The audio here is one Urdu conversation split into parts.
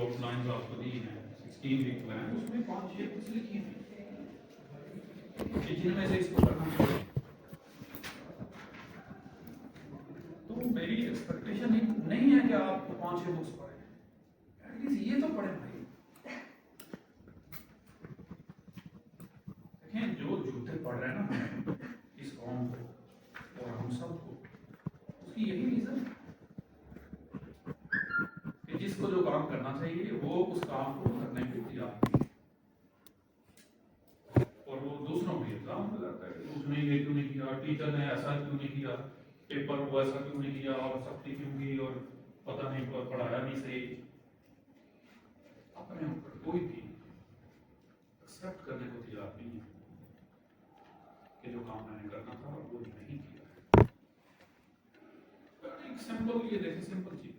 آؤٹ لائنز آپ کو دی ہیں 16 ویک پلان، اس میں 5-6 کچھ لکھی ہیں کہ جن میں سے اس کو کرنا چاہیے. تو میری ایکسپیکٹیشن نہیں ہے کہ آپ 5-6 بکس پڑھیں، ایٹ لیسٹ یہ تو پڑھیں بھائی. دیکھیں جو جھوٹے پڑھ رہے ہیں نا اس قوم کو اور ہم سب کو، اس کی یہی ریزن ہے کہ جس کو جو کام کرنا چاہیے وہ اس کام کو کرنے کے تیار نہیں، اور وہ دوسروں بھی الزام لگاتا ہے کہ اس نے یہ کیوں نہیں کیا، ٹیچر نے ایسا کیوں نہیں کیا، پیپر وہ ایسا کیوں نہیں کیا، اور سختی کیوں کی، اور پتہ نہیں پڑھایا نہیں صحیح. اپنے اوپر کوئی بھی ایکسپٹ کرنے کو تیار نہیں ہے کہ جو کام میں نے کرنا تھا وہ نہیں کیا. ایک سمپل یہ دیکھیں سمپل چیز،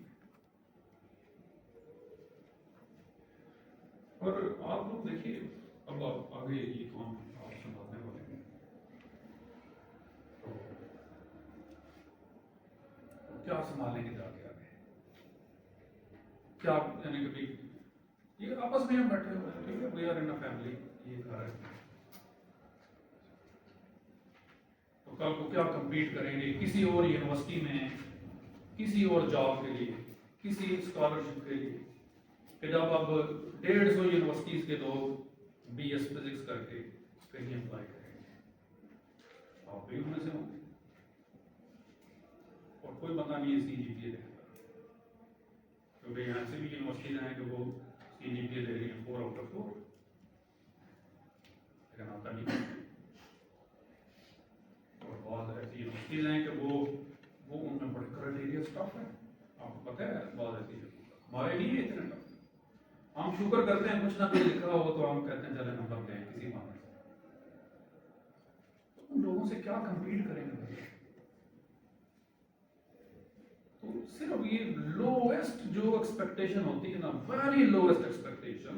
اور آپ لوگ دیکھیے اب آپ آگے یہ کام آپ سنبھالنے والے ہیں تو کیا سنبھالنے کے جا کے آگے کیا، یعنی کہ یہ آپس میں ہم بیٹھے ہوئے ہیں، ٹھیک ہے، we are in a family, یہ گھر ہے، تو کل کو کیا کمپیٹ کریں گے کسی اور یونیورسٹی میں، کسی اور جاب کے لیے، کسی اسکالرشپ کے لیے، کہ جب اب 150 یونیورسٹیز کے لوگ بی ایس فزکس کر کے کہیں اپلائی کریں گے، آپ بھی ان میں سے ہوں گے، اور کوئی بندہ نہیں سی جی پی اے دیکھتا، کیونکہ یہاں سے بھی یونیورسٹیز ہیں کہ وہ سی جی پی اے دے رہی ہیں 4/4، لیکن آتا نہیں. اور بہت ایسی یونیورسٹیز ہیں کہ وہ ان میں بڑے کرائٹیریا اسٹاف ہے، آپ کو پتہ ہے بہت ایسی ہمارے لیے اتنے ٹف. ہم شکر کرتے ہیں کچھ نہ کچھ لکھا ہو تو ہم کہتے ہیں چلے نمبر دیں کسی بات سے. ان لوگوں سے کیا کمپیٹ کریں گے؟ تو صرف یہ لویسٹ جو ایکسپیکٹیشن ہوتی ہے نا، ویری لویسٹ ایکسپیکٹیشن،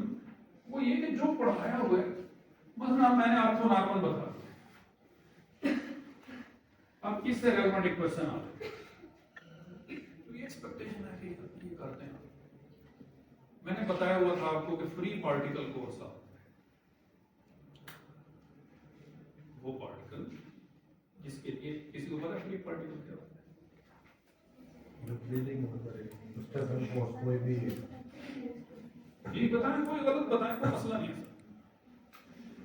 وہ یہ کہ جو پڑھایا ہوا ہے، مثلا میں نے آپ کو نارمل بتا دیا، اب کس سے ریلیونٹ کوشچن آ رہا ہے، تو یہ ایکسپیکٹیشن ہے کہ یہ کرتے ہیں. میں نے بتایا ہوا تھا آپ کو کہ فری پارٹیکل کورس آتا ہے، وہ پارٹیکل جس کے لیے کسی کو پتا فری پارٹیکل کیا ہوتا ہے؟ جی بتائیں، کوئی غلط بتائیں، کوئی مسئلہ نہیں ہے.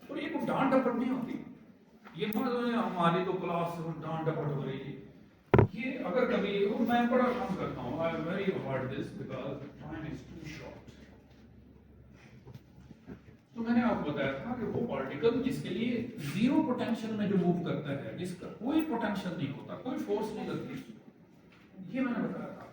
اور یہ کوئی ڈانٹ ڈپٹ نہیں ہوتی، یہ ہماری تو کلاس ڈانٹ ڈپٹ ہو رہی ہے. یہ اگر کبھی میں بڑا کام کرتا ہوں، I very avoid this because time is too short. تو میں نے آپ کو بتایا تھا کہ وہ پارٹیکل جس کے لیے زیرو پوٹینشیل میں جو موو کرتا ہے، جس کا کوئی پوٹینشیل نہیں ہوتا، کوئی فورس نہیں لگتی، یہ میں نے بتایا تھا.